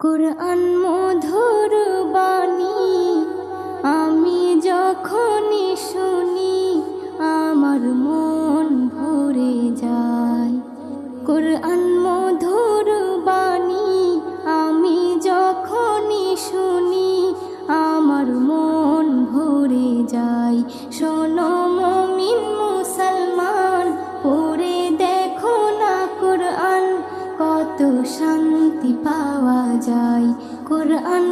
কুরআন মধুর বাণী আমি যখনই শুনি আমার মন ভরে যায়। কুরআন মধুর বাণী আমি যখনই শুনি আমার মন ভরে যায়। শোনো মুমিন মুসলমান, পড়ে দেখো না কুরআন, কত শান্তি পাওয়া যায়। কুরআন